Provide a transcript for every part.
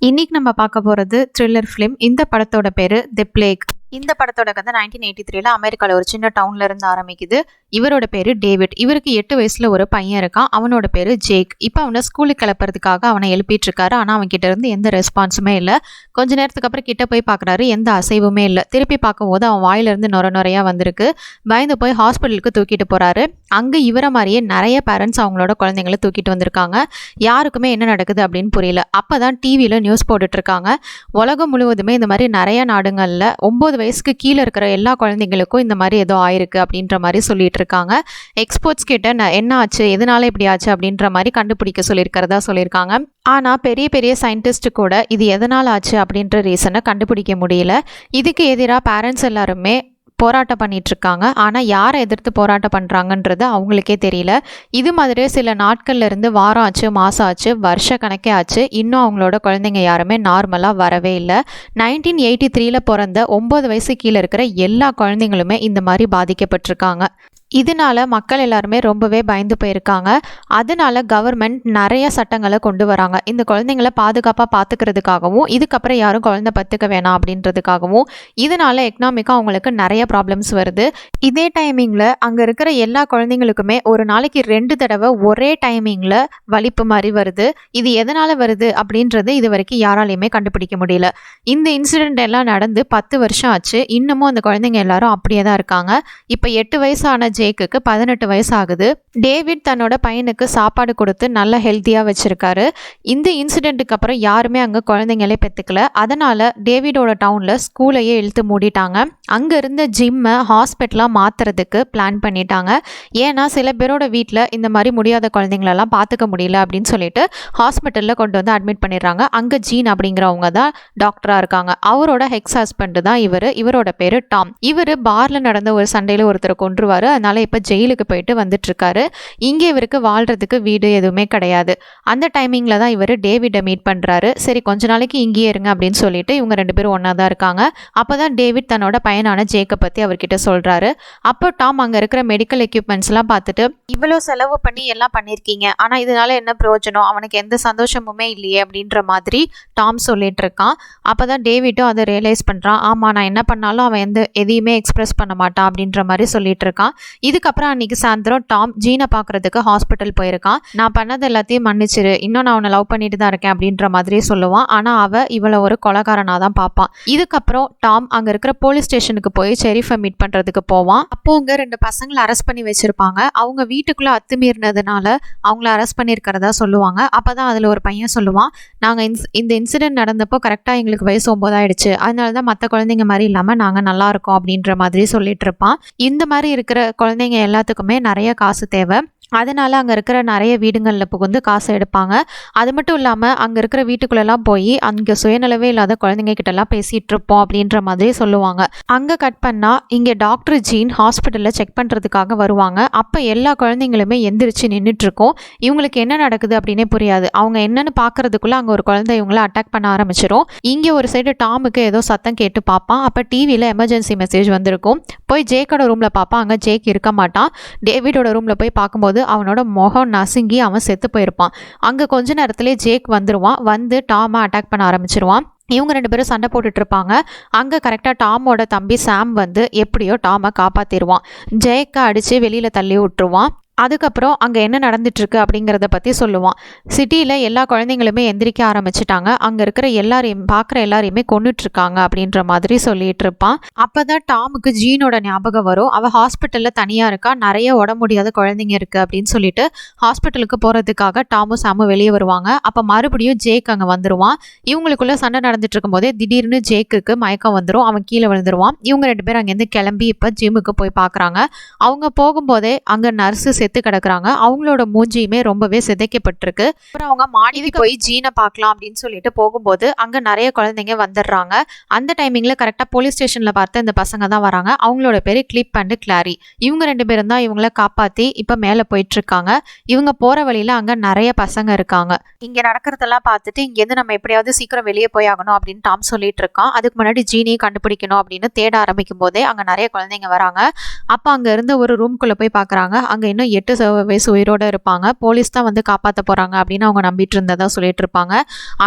இன்னைக்கு நம்ம பார்க்க போகிறது த்ரில்லர் ஃபிலிம். இந்த படத்தோட பேர் தி பிளேக். இந்த படத்தோட கதை 1983 அமெரிக்காவில் ஒரு சின்ன டவுன்ல இருந்து ஆரம்பிக்குது. இவரோட பேரு டேவிட். இவருக்கு 8 வயசுல ஒரு பையன் இருக்கான். அவனோட பேரு ஜேக். இப்போ அவனை ஸ்கூலுக்கு கிளப்புறதுக்காக அவனை எழுப்பிட்டு இருக்காரு. ஆனால் அவன் கிட்ட இருந்து எந்த ரெஸ்பான்ஸுமே இல்லை. கொஞ்ச நேரத்துக்கு அப்புறம் கிட்ட போய் பார்க்குறாரு, எந்த அசைவுமே இல்லை. திருப்பி பார்க்கும்போது அவன் வாயிலிருந்து நுரையா வந்திருக்கு. பயந்து போய் ஹாஸ்பிட்டலுக்கு தூக்கிட்டு போறாரு. அங்கே இவரை மாதிரியே நிறைய பேரண்ட்ஸ் அவங்களோட குழந்தைங்களை தூக்கிட்டு வந்திருக்காங்க. யாருக்குமே என்ன நடக்குது அப்படின்னு புரியல. அப்போதான் டிவியில் நியூஸ் போட்டுட்டு இருக்காங்க. உலகம் முழுவதுமே இந்த மாதிரி நிறைய நாடுகளில் 9 வயசுக்கு கீழே இருக்கிற எல்லா குழந்தைங்களுக்கும் இந்த மாதிரி ஏதோ ஆயிருக்கு அப்படின்ற மாதிரி சொல்லிட்டு இருக்காங்க. எக்ஸ்பர்ட்ஸ் கிட்ட என்ன ஆச்சு, எதனால இப்படி ஆச்சு அப்படின்ற மாதிரி கண்டுபிடிக்க சொல்லியிருக்காங்க. ஆனால் பெரிய பெரிய சயின்டிஸ்ட் கூட இது எதனால் ஆச்சு அப்படின்ற ரீசனை கண்டுபிடிக்க முடியல. இதுக்கு எதிராக பேரண்ட்ஸ் எல்லாருமே போராட்டம் பண்ணிட்டு இருக்காங்க. ஆனால் யாரை எதிர்த்து போராட்டம் பண்ணுறாங்கன்றது அவங்களுக்கே தெரியல. இது மாதிரி சில நாட்கள்ல இருந்து வாரம் ஆச்சு, மாதம் ஆச்சு, வருஷ கணக்கே ஆச்சு. இன்னும் அவங்களோட குழந்தைங்க யாருமே நார்மலாக வரவே இல்லை. 1983 பிறந்த 9 வயசு கீழே இருக்கிற எல்லா குழந்தைங்களுமே இந்த மாதிரி பாதிக்கப்பட்டிருக்காங்க. இதனால மக்கள் எல்லாருமே ரொம்பவே பயந்து போயிருக்காங்க. அதனால கவர்மெண்ட் நிறைய சட்டங்களை கொண்டு வராங்க. இந்த குழந்தைங்களை பாதுகாப்பாக பார்த்துக்கிறதுக்காகவும், இதுக்கப்புறம் யாரும் குழந்தை பத்துக்க வேணாம் அப்படின்றதுக்காகவும். இதனால எக்கனாமிக்காக அவங்களுக்கு நிறைய ப்ராப்ளம்ஸ் வருது. இதே டைமிங்கில் அங்கே இருக்கிற எல்லா குழந்தைங்களுக்குமே ஒரு நாளைக்கு 2 தடவை ஒரே டைமிங்கில் வலிப்பு மாதிரி வருது. இது எதனால் வருது அப்படின்றது இது வரைக்கும் யாராலையுமே கண்டுபிடிக்க முடியல. இந்த இன்சிடெண்ட் எல்லாம் நடந்து 10 வருஷம் ஆச்சு. இன்னமும் அந்த குழந்தைங்க எல்லாரும் அப்படியே தான் இருக்காங்க. இப்போ 8 வயசான ஜேக்குக்கு 18 வயசு ஆகுது. டேவிட் தன்னோட பையனுக்கு சாப்பாடு கொடுத்து நல்லா ஹெல்த்தியாக வச்சிருக்காரு. இந்த இன்சிடென்ட்டுக்கு அப்புறம் யாருமே அங்கே குழந்தைங்களே பெற்றுக்கல. அதனால டேவிடோட டவுனில் ஸ்கூலையே இழுத்து மூடிட்டாங்க. அங்கே இருந்த ஜிம்மை ஹாஸ்பிட்டலாக மாற்றுறதுக்கு பிளான் பண்ணிட்டாங்க. ஏன்னா சில பேரோட வீட்டில் இந்த மாதிரி முடியாத குழந்தைங்களெல்லாம் பார்த்துக்க முடியல அப்படின்னு சொல்லிட்டு ஹாஸ்பிட்டலில் கொண்டு வந்து அட்மிட் பண்ணிடுறாங்க. அங்கே ஜீன் அப்படிங்கிறவங்க தான் டாக்டராக இருக்காங்க. அவரோட எக்ஸ் ஹஸ்பண்ட் தான் இவரோட பேர் டாம். இவர் பாரில் நடந்த ஒரு சண்டையில் ஒருத்தரை கொன்றுவார். அதனால இப்போ ஜெயிலுக்கு போயிட்டு வந்துட்டு இருக்காரு. இங்கே இவருக்கு வாழ்றதுக்கு வீடு எதுவுமே கிடையாது. அந்த டைமிங்கில் தான் இவர் டேவிடை மீட் பண்ணுறாரு. சரி கொஞ்ச நாளைக்கு இங்கேயே இருங்க அப்படின்னு சொல்லிட்டு இவங்க 2 பேரும் ஒன்றா தான் இருக்காங்க. அப்போ தான் டேவிட் தன்னோட பையனான ஜேக்கை பற்றி அவர்கிட்ட சொல்கிறாரு. அப்போ டாம் அங்கே இருக்கிற மெடிக்கல் எக்யூப்மெண்ட்ஸ்லாம் பார்த்துட்டு, இவ்வளோ செலவு பண்ணி எல்லாம் பண்ணியிருக்கீங்க, ஆனால் இதனால என்ன பிரயோஜனம், அவனுக்கு எந்த சந்தோஷமுமே இல்லையே அப்படின்ற மாதிரி டாம் சொல்லிட்டு இருக்கான். அப்போ தான் டேவிட்டும் அதை ரியலைஸ் பண்ணுறான். ஆமாம், நான் என்ன பண்ணாலும் அவன் எதையுமே எக்ஸ்பிரஸ் பண்ண மாட்டான் அப்படின்ற மாதிரி சொல்லிட்டு இருக்கான். இதுக்கப்புறம் அன்னைக்கு சாயந்தரம் டாம் ஜீனை பார்க்கறதுக்கு ஹாஸ்பிட்டல் போயிருக்கான். நான் பண்ணது எல்லாத்தையும் மன்னிச்சிரு, இன்னும் நான் அவனை லவ் பண்ணிட்டு தான் இருக்கேன் அப்படின்ற மாதிரி சொல்லுவான். ஆனால் இவளை ஒரு கொலைகாரனாக தான் பார்ப்பான். இதுக்கப்புறம் டாம் அங்கே இருக்கிற போலீஸ் ஸ்டேஷனுக்கு போய் ஷெரீஃபை மீட் பண்ணுறதுக்கு போவான். அப்போ அங்கே 2 பசங்களை அரெஸ்ட் பண்ணி வச்சிருப்பாங்க. அவங்க வீட்டுக்குள்ளே அத்துமீறினதுனால அவங்கள அரெஸ்ட் பண்ணியிருக்கிறதா சொல்லுவாங்க. அப்போ தான் அதில் ஒரு பையன் சொல்லுவான், நாங்கள் இந்த இன்சிடென்ட் நடந்தப்போ கரெக்டாக எங்களுக்கு வயசு 9 ஆயிடுச்சு, அதனால தான் மற்ற குழந்தைங்க மாதிரி இல்லாமல் நாங்கள் நல்லா இருக்கோம் அப்படின்ற மாதிரி சொல்லிட்டு இருப்பான். இந்த மாதிரி இருக்கிற குழந்தைங்க எல்லாத்துக்குமே நிறைய காசு தேவை. அதனால அங்கே இருக்கிற நிறைய வீடுகளில் புகுந்து காசு எடுப்பாங்க. அது மட்டும் இல்லாமல் அங்கே இருக்கிற வீட்டுக்குள்ளெல்லாம் போய் அங்கே சுயநலவே இல்லாத குழந்தைங்க கிட்டலாம் பேசிகிட்டு இருப்போம் அப்படின்ற மாதிரி சொல்லுவாங்க. அங்கே கட் பண்ணால் இங்கே டாக்டர் ஜீன் ஹாஸ்பிட்டலில் செக் பண்ணுறதுக்காக வருவாங்க. அப்போ எல்லா குழந்தைங்களுமே எந்திரிச்சு நின்றுட்டுருக்கோம். இவங்களுக்கு என்ன நடக்குது அப்படின்னே புரியாது. அவங்க என்னென்னு பார்க்குறதுக்குள்ளே அங்கே ஒரு குழந்தை இவங்கள அட்டாக் பண்ண ஆரம்பிச்சிடும். இங்கே ஒரு சைடு டாமுக்கு ஏதோ சத்தம் கேட்டு பார்ப்பான். அப்போ டிவியில் எமர்ஜென்சி மெசேஜ் வந்திருக்கும். போய் ஜேக்கோட ரூமில் பார்ப்பான். அங்கே ஜேக் இருக்க மாட்டான். டேவிடோட ரூமில் போய் பார்க்கும்போது அவனோட முகம் நசுங்கி அவன் செத்து போயிருப்பான். அங்கே கொஞ்ச நேரத்திலே ஜேக் வந்துடுவான். வந்து டாமை அட்டாக் பண்ண ஆரம்பிச்சிருவான். இவங்க 2 பேரும் சண்டை போட்டுட்டு இருப்பாங்க. அங்கே கரெக்டாக டாமோட தம்பி சாம் வந்து எப்படியோ டாமை காப்பாற்றிடுவான். ஜேக்கை அடித்து வெளியில் தள்ளி விட்டுருவான். அதுக்கப்புறம் அங்கே என்ன நடந்துட்டுருக்கு அப்படிங்கிறத பற்றி சொல்லுவான். சிட்டியில் எல்லா குழந்தைங்களுமே எந்திரிக்க ஆரம்பிச்சிட்டாங்க. அங்கே இருக்கிற பார்க்குற எல்லாரையுமே கொன்னுட்ருக்காங்க அப்படின்ற மாதிரி சொல்லிட்டு இருப்பான். அப்போ தான் டாமுக்கு ஜீனோட ஞாபகம் வரும். அவள் ஹாஸ்பிட்டலில் தனியாக இருக்கா, நிறைய உடம்பு முடியாத குழந்தைங்க இருக்குது அப்படின்னு சொல்லிட்டு ஹாஸ்பிட்டலுக்கு போகிறதுக்காக டாமும் சாமும் வெளியே வருவாங்க. அப்போ மறுபடியும் ஜேக் அங்கே வந்துடுவான். இவங்களுக்குள்ள சண்டை நடந்துட்டு இருக்கும்போதே திடீர்னு ஜேக்குக்கு மயக்கம் வந்துடும். அவன் கீழே விழுந்துருவான். இவங்க 2 பேரும் அங்கேருந்து கிளம்பி இப்போ ஜிம்முக்கு போய் பார்க்குறாங்க. அவங்க போகும்போதே அங்கே நர்ஸு செத்து கிடக்குறாங்க. அவங்களோட மூஞ்சியுமே ரொம்பவே சிதைக்கப்பட்டிருக்கு. அப்புறம் அவங்க மாடிக்கு போய் ஜீனை பார்க்கலாம் அப்படின்னு சொல்லிட்டு போகும்போது அங்க நிறைய குழந்தைங்க வந்துடுறாங்க. அந்த டைமிங்ல கரெக்டா போலீஸ் ஸ்டேஷன்ல பார்த்து இந்த பசங்க தான் வராங்க. அவங்களோட பேரு கிளிப் அண்ட் கிளாரி. இவங்க 2 பேரும் தான் இவங்கள காப்பாத்தி இப்ப மேல போயிட்டு இருக்காங்க. இவங்க போற வழியில அங்க நிறைய பசங்க இருக்காங்க. இங்க நடக்கிறதெல்லாம் பார்த்துட்டு இங்கேருந்து நம்ம எப்படியாவது சீக்கிரம் வெளியே போய் ஆகணும் அப்படின்னு டாம் சொல்லிட்டு இருக்கான். அதுக்கு முன்னாடி ஜீனியை கண்டுபிடிக்கணும் அப்படின்னு தேட ஆரம்பிக்கும் போதே அங்க நிறைய குழந்தைங்க வராங்க. அப்ப அங்க இருந்த ஒரு ரூம்குள்ள போய் பாக்குறாங்க. அங்க இன்னும் 8 சர்வைவர்ஸ் உயிரோடு இருப்பாங்க. போலீஸ் தான் வந்து காப்பாற்ற போகிறாங்க அப்படின்னு அவங்க நம்பிட்டு இருந்ததா சொல்லிட்டு இருப்பாங்க.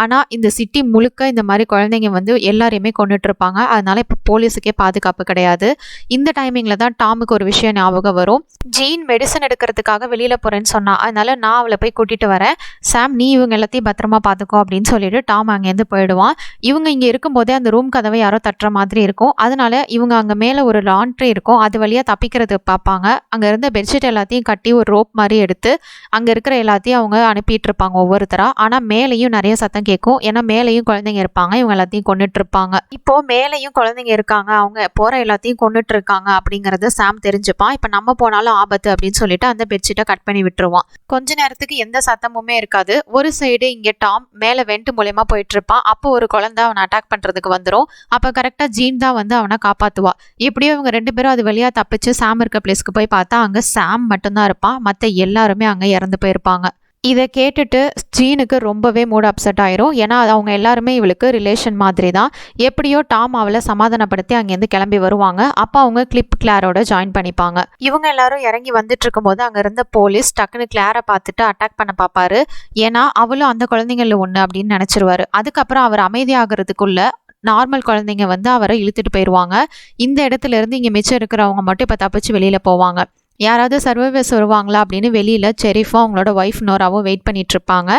ஆனால் இந்த சிட்டி முழுக்க இந்த மாதிரி குழந்தைங்க வந்து எல்லாரையுமே கொண்டுட்டு இருப்பாங்க. அதனால இப்போ போலீஸுக்கே பாதுகாப்பு கிடையாது. இந்த டைமிங்கில் தான் டாமுக்கு ஒரு விஷயம் ஞாபகம் வரும். ஜீன் மெடிசன் எடுக்கிறதுக்காக வெளியில் போகிறேன்னு சொன்னா, அதனால நான் அவளை போய் கூட்டிகிட்டு வரேன். சாம் நீ இவங்க எல்லாத்தையும் பத்திரமா பார்த்துக்கோ அப்படின்னு சொல்லிட்டு டாம் அங்கேருந்து போயிடுவான். இவங்க இங்கே இருக்கும்போதே அந்த ரூம் கதவை யாரோ தட்டுற மாதிரி இருக்கும். அதனால இவங்க அங்கே மேலே ஒரு லாண்ட்ரி இருக்கும், அது வழியாக தப்பிக்கிறது பார்ப்பாங்க. அங்கே இருந்த பெட்ஷீட் எல்லாத்தையும் கட்டி ஒரு ரோப் மாதிரி எடுத்து அங்கே இருக்கிற எல்லாத்தையும் அவங்க அனுப்பிட்டு இருப்பாங்க ஒவ்வொருத்தராக. ஆனால் மேலேயும் நிறைய சத்தம் கேட்கும், ஏன்னா மேலேயும் குழந்தைங்க இருப்பாங்க, இவங்க எல்லாத்தையும் கொண்டுட்டு இருப்பாங்க. இப்போ மேலேயும் குழந்தைங்க இருக்காங்க, அவங்க போகிற எல்லாத்தையும் கொண்டுட்டு இருக்காங்க அப்படிங்கிறத சாம் தெரிஞ்சுப்பான். இப்போ நம்ம போனாலும் ஆபத்து அப்படின்னு சொல்லிட்டு அந்த பெட்ஷீட்டை கட் பண்ணி விட்டுருவான். கொஞ்ச நேரத்துக்கு எந்த சத்தமுமே இருக்காது. ஒரு சைடு இங்கே டாம் மேலே வெண்ட் மூலயமா போயிட்டு இருப்பான். அப்போ ஒரு குழந்தை அவனை அட்டாக் பண்ணுறதுக்கு வந்துடும். அப்போ கரெக்டாக ஜீன் தான் வந்து அவனை காப்பாற்றுவா. எப்படியோ இவங்க 2 பேரும் அது வழியாக தப்பிச்சு சாம் இருக்க பிளேஸ்க்கு போய் பார்த்தா அங்கே சாம் மட்டும்தான் இருப்பான். மற்ற எல்லாருமே அங்கே இறந்து போயிருப்பாங்க. இதை கேட்டுட்டு ஜீனுக்கு ரொம்பவே மூட் அப்செட் ஆயிரும். ஏன்னா அவங்க எல்லாருமே இவளுக்கு ரிலேஷன் மாதிரி தான். எப்படியோ டாம் அவளை சமாதானப்படுத்தி அங்கேருந்து கிளம்பி வருவாங்க. அப்போ அவங்க கிளாரோட ஜாயின் பண்ணிப்பாங்க. இவங்க எல்லாரும் இறங்கி வந்துட்டு இருக்கும்போது அங்கே இருந்த போலீஸ் டக்குன்னு கிளாரை பார்த்துட்டு அட்டாக் பண்ண பார்ப்பாரு. ஏன்னா அவளும் அந்த குழந்தைங்கள ஒன்று அப்படின்னு நினச்சிருவாரு. அதுக்கப்புறம் அவர் அமைதியாகிறதுக்குள்ள நார்மல் குழந்தைங்க வந்து அவரை இழுத்துட்டு போயிடுவாங்க. இந்த இடத்துல இருந்து இங்கே மிச்சம் இருக்கிறவங்க மட்டும் இப்போ தப்பிச்சு வெளியில் போவாங்க. யாராவது சர்வைவர்ஸ் வருவாங்களா அப்படின்னு வெளியில் செரிஃபும் அவங்களோட ஒய்ஃப் நோராவும் வெயிட் பண்ணிட்டு இருப்பாங்க.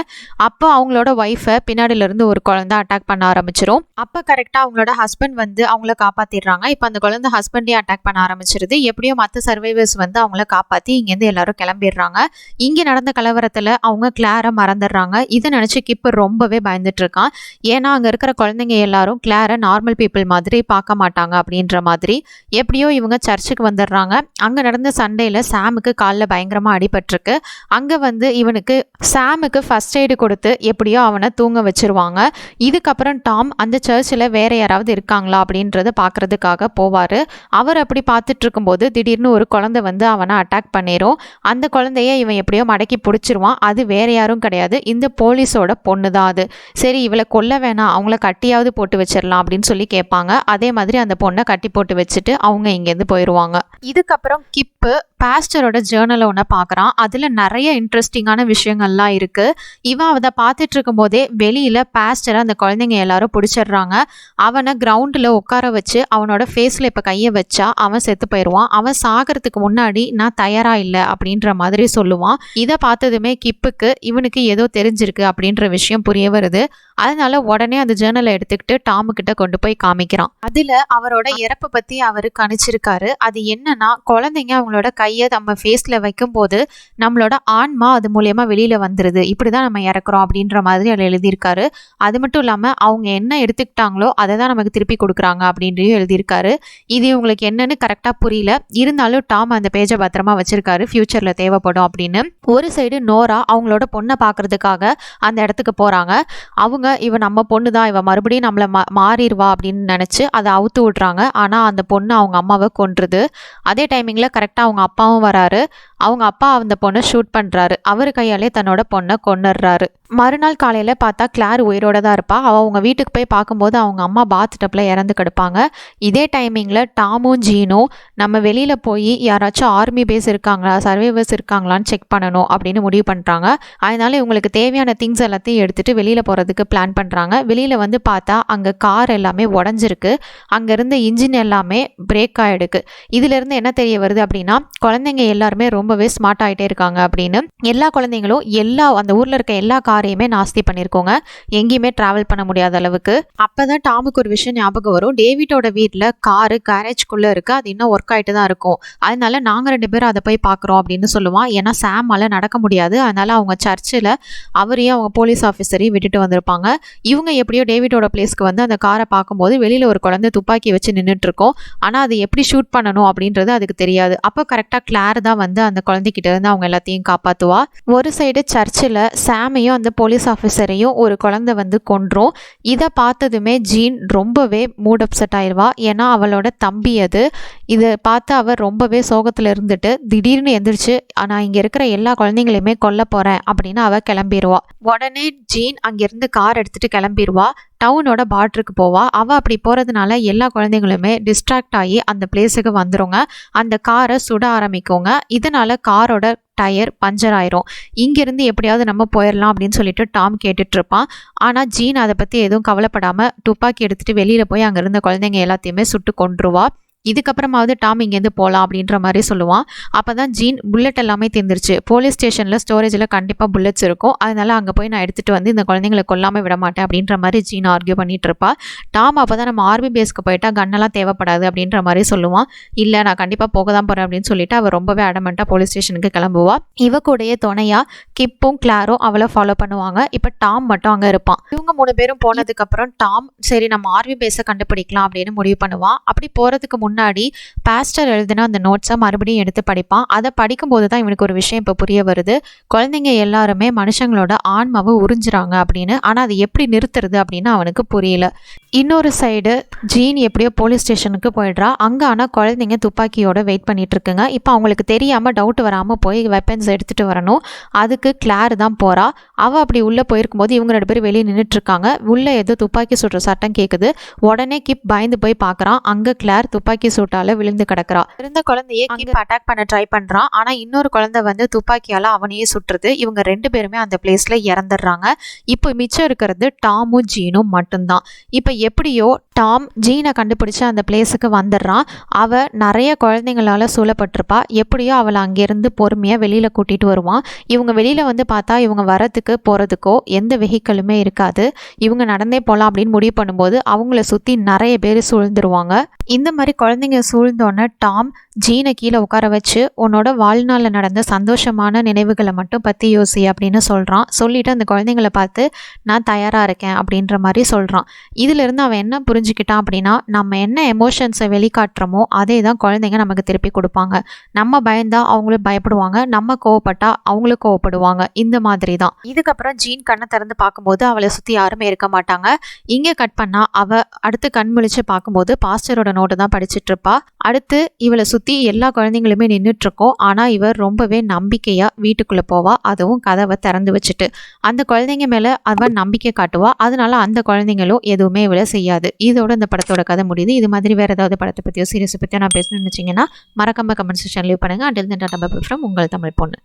அப்போ அவங்களோட ஒய்ஃபை பின்னாடியிலேருந்து ஒரு குழந்தை அட்டாக் பண்ண ஆரம்பிச்சிடும். அப்போ கரெக்டாக அவங்களோட ஹஸ்பண்ட் வந்து அவங்கள காப்பாற்றிடுறாங்க. இப்போ அந்த குழந்தை ஹஸ்பண்டையும் அட்டாக் பண்ண ஆரம்பிச்சிருது. எப்படியோ மற்ற சர்வைவர்ஸ் வந்து அவங்கள காப்பாற்றி இங்கேருந்து எல்லாரும் கிளம்பிடுறாங்க. இங்கே நடந்த கலவரத்தில் அவங்க கிளாரை மறந்துடுறாங்க. இதை நினச்சி கிப்பு ரொம்பவே பயந்துட்டு இருக்கான். ஏன்னா அங்கே இருக்கிற குழந்தைங்க எல்லாரும் கிளாரை நார்மல் பீப்புள் மாதிரி பார்க்க மாட்டாங்க அப்படின்ற மாதிரி. எப்படியோ இவங்க சர்ச்சுக்கு வந்துடுறாங்க. அங்கே நடந்த சண்டே சாமுக்கு காலில் பயங்கரமாக அடிபட்டிருக்கு. அங்கே வந்து இவனுக்கு சாமுக்கு ஃபர்ஸ்ட் எய்டு கொடுத்து எப்படியோ அவனை தூங்க வச்சிருவாங்க. இதுக்கப்புறம் டாம் அந்த சர்ச்சில் வேற யாராவது இருக்காங்களா அப்படின்றத பார்க்கறதுக்காக போவார். அவர் அப்படி பார்த்துட்டு இருக்கும்போது திடீர்னு ஒரு குழந்தை வந்து அவனை அட்டாக் பண்ணிடும். அந்த குழந்தைய இவன் எப்படியோ மடக்கி பிடிச்சிருவான். அது வேற யாரும் கிடையாது, இந்த போலீஸோட பொண்ணு தான் அது. சரி இவளை கொல்ல வேணாம், அவங்கள கட்டியாவது போட்டு வச்சிடலாம் அப்படின்னு சொல்லி கேட்பாங்க. அதே மாதிரி அந்த பொண்ணை கட்டி போட்டு வச்சுட்டு அவங்க இங்கேருந்து போயிடுவாங்க. இதுக்கப்புறம் கிப்பு பாஸ்டரோட ஜேர்னலை ஒன்று பார்க்குறான். அதில் நிறைய இன்ட்ரெஸ்டிங்கான விஷயங்கள்லாம் இருக்குது. இவன் அதை பார்த்துட்டு இருக்கும் போதே வெளியில் பாஸ்டரை அந்த குழந்தைங்க எல்லாரும் பிடிச்சிடுறாங்க. அவனை கிரவுண்டில் உட்கார வச்சு அவனோட ஃபேஸில் இப்போ கையை வச்சா அவன் செத்து போயிடுவான். அவன் சாகிறதுக்கு முன்னாடி நான் தயாராக இல்லை அப்படின்ற மாதிரி சொல்லுவான். இதை பார்த்ததுமே கிப்புக்கு இவனுக்கு ஏதோ தெரிஞ்சிருக்கு அப்படின்ற விஷயம் புரிய வருது. அதனால உடனே அந்த ஜேர்னலை எடுத்துக்கிட்டு டாமுக்கிட்ட கொண்டு போய் காமிக்கிறான். அதில் அவரோட இறப்பை பற்றி அவர் கணிச்சிருக்காரு. அது என்னன்னா, குழந்தைங்க அவங்களோட கையை நம்ம ஃபேஸில் வைக்கும்போது நம்மளோட ஆன்மா அது மூலயமா வெளியில் வந்துடுது, இப்படி தான் நம்ம இறக்குறோம் அப்படின்ற மாதிரி அதில் எழுதியிருக்காரு. அது மட்டும் இல்லாமல் அவங்க என்ன எடுத்துக்கிட்டாங்களோ அதை தான் நமக்கு திருப்பி கொடுக்குறாங்க அப்படின்றையும் எழுதியிருக்காரு. இது உங்களுக்கு என்னன்னு கரெக்டாக புரியல, இருந்தாலும் டாம் அந்த பேஜை பத்திரமா வச்சிருக்காரு, ஃப்யூச்சரில் தேவைப்படும் அப்படின்னு. ஒரு சைடு நோரா அவங்களோட பொண்ணை பார்க்கறதுக்காக அந்த இடத்துக்கு போகிறாங்க. அவங்க இவன் நம்ம பொண்ணு தான், இவன் மறுபடியும் நம்மளை மாறிடுவா அப்படின்னு நினச்சி அதை அவுத்து விட்றாங்க. ஆனால் அந்த பொண்ணு அவங்க அம்மாவை கொன்றுது. அதே டைமிங்கில் கரெக்டாக அவங்க அப்பாவும் வராரு. அவங்க அப்பா அந்த பொண்ணை ஷூட் பண்ணுறாரு. அவர் கையாலே தன்னோட பொண்ணை கொன்னுடுறாரு. மறுநாள் காலையில் பார்த்தா கிளார் உயிரோட தான் இருப்பா. அவள் அவங்க வீட்டுக்கு போய் பார்க்கும்போது அவங்க அம்மா பாத் டப்பில் இறந்து கிடப்பாங்க. இதே டைமிங்கில் டாமும் ஜீனும் நம்ம வெளியில் போய் யாராச்சும் ஆர்மி பேஸ் இருக்காங்களா, சர்வைவர்ஸ் இருக்காங்களான்னு செக் பண்ணணும் அப்படின்னு முடிவு பண்ணுறாங்க. அதனால இவங்களுக்கு தேவையான திங்ஸ் எல்லாத்தையும் எடுத்துகிட்டு வெளியில் போகிறதுக்கு பிளான் பண்ணுறாங்க. வெளியில் வந்து பார்த்தா அங்கே கார் எல்லாமே உடஞ்சிருக்கு. அங்கே இருந்த இன்ஜின் எல்லாமே பிரேக் ஆகிடுக்கு. இதிலிருந்து என்ன தெரிய வருது அப்படின்னா, குழந்தைங்க எல்லாருமே ரொம்பவே ஸ்மார்ட் ஆகிட்டே இருக்காங்க அப்படின்னு. எல்லா குழந்தைங்களும் அந்த ஊரில் இருக்க எல்லா காரையுமே நாஸ்தி பண்ணியிருக்கோங்க, எங்கேயுமே ட்ராவல் பண்ண முடியாத அளவுக்கு. அப்போ தான் டாமுக்கு ஒரு விஷயம் ஞாபகம் வரும். டேவிட்டோட வீட்டில் காரு கேரேஜ்குள்ளே இருக்குது, அது இன்னும் ஒர்க் ஆகிட்டு தான் இருக்கும். அதனால நாங்கள் 2 பேரும் அதை போய் பார்க்குறோம் அப்படின்னு சொல்லுவான். ஏன்னா சாமால் நடக்க முடியாது. அதனால அவங்க சர்ச்சில் அவரையும் அவங்க போலீஸ் ஆஃபீஸரையும் விட்டுட்டு வந்திருப்பாங்க. இவங்க எப்படியோ டேவிட்டோட பிளேஸ்க்கு வந்து அந்த காரை பார்க்கும்போது வெளியில் ஒரு குழந்தை துப்பாக்கி வச்சு நின்றுட்டு இருக்கோம். ஆனால் அது எப்படி ஷூட் பண்ணணும் அப்படின்றது அதுக்கு தெரியாது. அப்போ கரெக்டாக கிளார் தான் வந்து அந்த குழந்தைகிட்ட இருந்து அவங்க எல்லாத்தையும் காப்பாற்றுவா. ஒரு சைடு சர்ச்சில் சாமையும் அந்த போலீஸ் ஆஃபீஸரையும் ஒரு குழந்தை வந்து கொன்றும். இதை பார்த்ததுமே ஜீன் ரொம்பவே மூட் அப்செட் ஆயிடுவா. ஏன்னா அவளோட தம்பி அது. இதை பார்த்து அவர் ரொம்பவே சோகத்தில் இருந்துட்டு திடீர்னு எந்திரிச்சு நான் இங்கே இருக்கிற எல்லா குழந்தைங்களையுமே கொல்ல போகிறேன் அப்படின்னு அவள் கிளம்பிடுவா. உடனே ஜீன் அங்கேருந்து கார் எடுத்துகிட்டு கிளம்பிடுவா. டவுனோட பார்டருக்கு போவா. அவள் அப்படி போகிறதுனால எல்லா குழந்தைங்களுமே டிஸ்ட்ராக்ட் ஆகி அந்த பிளேஸுக்கு வந்துருங்க. அந்த காரை சுட ஆரம்பிக்குங்க. இதனால காரோட டயர் பஞ்சர் ஆயிரும். இங்கிருந்து எப்படியாவது நம்ம போயிடலாம் அப்படின்னு சொல்லிட்டு டாம் கேட்டுட்டு இருப்பான். ஆனால் ஜீன் அதை பற்றி எதுவும் கவலைப்படாமல் துப்பாக்கி எடுத்துகிட்டு வெளியில் போய் அங்கே இருந்த குழந்தைங்க எல்லாத்தையுமே சுட்டு கொன்றுவா. இதுக்கப்புறமாவது டாம் இங்கேருந்து போகலாம் அப்படின்ற மாதிரி சொல்லுவான். அப்போ தான் ஜீன் புல்லட் எல்லாமே தீர்ந்துருச்சு. போலீஸ் ஸ்டேஷனில் ஸ்டோரேஜில் கண்டிப்பாக புல்லட்ஸ் இருக்கும், அதனால அங்கே போய் நான் எடுத்துகிட்டு வந்து இந்த குழந்தைங்களை கொல்லாமல் விட மாட்டேன் அப்படின்ற மாதிரி ஜீன் ஆர்கியூ பண்ணிட்டு இருப்பா. டாம் அப்போ தான் நம்ம ஆர்மி பேஸ்க்கு போயிட்டா கன்னெல்லாம் தேவைப்படாது அப்படின்ற மாதிரி சொல்லுவான். இல்லை நான் கண்டிப்பாக போக தான் போகிறேன் அப்படின்னு சொல்லிட்டு அவர் ரொம்பவே அடமெண்ட்டாக போலீஸ் ஸ்டேஷனுக்கு கிளம்புவா. இவ கூடயே துணையாக கிப்பும் கிளாரும் அவளை ஃபாலோ பண்ணுவாங்க. இப்போ டாம் மட்டும் அங்கே இருப்பான். இவங்க 3 பேரும் போனதுக்கப்புறம் டாம் சரி நம்ம ஆர்மி பேஸை கண்டுபிடிக்கலாம் அப்படின்னு முடிவு பண்ணுவான். அப்படி போகிறதுக்கு முன்னாடி பாஸ்டர் எழுதின அந்த நோட்ஸை மறுபடியும் எடுத்து படிப்பான். அதை படிக்கும்போது தான் இவனுக்கு ஒரு விஷயம் இப்போ புரிய வருது. குழந்தைங்க எல்லாருமே மனுஷங்களோட ஆன்மாவை உறிஞ்சுறாங்க அப்படின்னு. ஆனால் அது எப்படி நிறுத்துறது அப்படின்னு அவனுக்கு புரியல. இன்னொரு சைடு ஜீன் எப்படியோ போலீஸ் ஸ்டேஷனுக்கு போயிடுறா. அங்கே ஆனால் குழந்தைங்க துப்பாக்கியோட வெயிட் பண்ணிட்டு இருக்குங்க. இப்போ அவங்களுக்கு தெரியாமல் டவுட் வராமல் போய் வெப்பன்ஸ் எடுத்துகிட்டு வரணும். அதுக்கு கிளார் தான் போகிறா. அவள் அப்படி உள்ளே போயிருக்கும்போது இவங்க 2 பேரும் வெளியே நின்றுட்டுருக்காங்க. உள்ளே ஏதோ துப்பாக்கி சுடுற சட்டம் கேட்குது. உடனே கிப் பயந்து போய் பார்க்குறான். அங்கே கிளார் துப்பாக்கி சூட்டால விழுந்து கிடக்குறா. இருந்த குழந்தையே கிப் அட்டாக் பண்ண ட்ரை பண்ணுறான். ஆனால் இன்னொரு குழந்தை வந்து துப்பாக்கியால் அவனையே சுட்டுருது. இவங்க 2 பேருமே அந்த பிளேஸில் இறந்துடுறாங்க. இப்போ மிச்சம் இருக்கிறது டாமும் ஜீனும் மட்டும்தான். இப்போ எப்படியோ டாம் ஜீனை கண்டுபிடிச்சு அந்த பிளேஸுக்கு வந்துடுறான். அவள் நிறைய குழந்தைங்களால் சூழப்பட்டிருப்பா. எப்படியோ அவளை அங்கேருந்து பொறுமையாக வெளியில் கூட்டிகிட்டு வருவான். இவங்க வெளியில் வந்து பார்த்தா இவங்க வரதுக்கு போகிறதுக்கோ எந்த வெஹிக்கிளுமே இருக்காது. இவங்க நடந்தே போகலாம் அப்படின்னு முடிவு பண்ணும்போது அவங்கள சுற்றி நிறைய பேர் சூழ்ந்துருவாங்க. இந்த மாதிரி குழந்தைங்க சூழ்ந்தோன்னே டாம் ஜீனை கீழே உட்கார வச்சு உன்னோட வாழ்நாளில் நடந்த சந்தோஷமான நினைவுகளை மட்டும் பற்றி யோசி அப்படின்னு சொல்கிறான். சொல்லிவிட்டு அந்த குழந்தைங்களை பார்த்து நான் தயாராக இருக்கேன் அப்படின்ற மாதிரி சொல்கிறான். இதிலிருந்து அவன் என்ன புரிஞ்சுக்கிட்டான் அப்படின்னா நம்ம என்ன எமோஷன்ஸை வெளிக்காட்டுறோமோ அதே தான் குழந்தைங்க நமக்கு திருப்பி கொடுப்பாங்க. நம்ம பயந்தா அவங்களும் பயப்படுவாங்க, நம்ம கோவப்பட்டா அவங்களும் கோவப்படுவாங்க. இந்த மாதிரி தான். இதுக்கப்புறம் ஜீன் கண்ணை திறந்து பார்க்கும்போது அவளை சுற்றி யாருமே இருக்க மாட்டாங்க. இங்கே கட் பண்ணால் அவள் அடுத்து கண் முழிச்சு பார்க்கும்போது பாஸ்டரோட நோட்டு தான் படிச்சுட்டு இருப்பா. அடுத்து இவளை சுற்றி எல்லா குழந்தைங்களுமே நின்றுட்டு இருக்கோம். ஆனால் இவர் ரொம்பவே நம்பிக்கையாக வீட்டுக்குள்ளே போவா. அதுவும் கதவை திறந்து வச்சுட்டு அந்த குழந்தைங்க மேலே அவன் நம்பிக்கை காட்டுவா. அதனால அந்த குழந்தைங்களும் எதுவுமே இவளை செய்யாது. இதோட இந்த படத்தோட கதை முடியுது. இது மாதிரி வேறு ஏதாவது படத்தை பற்றியோ சீரியஸை பற்றியோ நான் பேசணும்னு நினச்சிங்கன்னா மறக்காம கமெண்ட் செக்ஷன் லீவ் பண்ணுங்கள். Until then tata bye bye from உங்கள் தமிழ் பொண்ணு.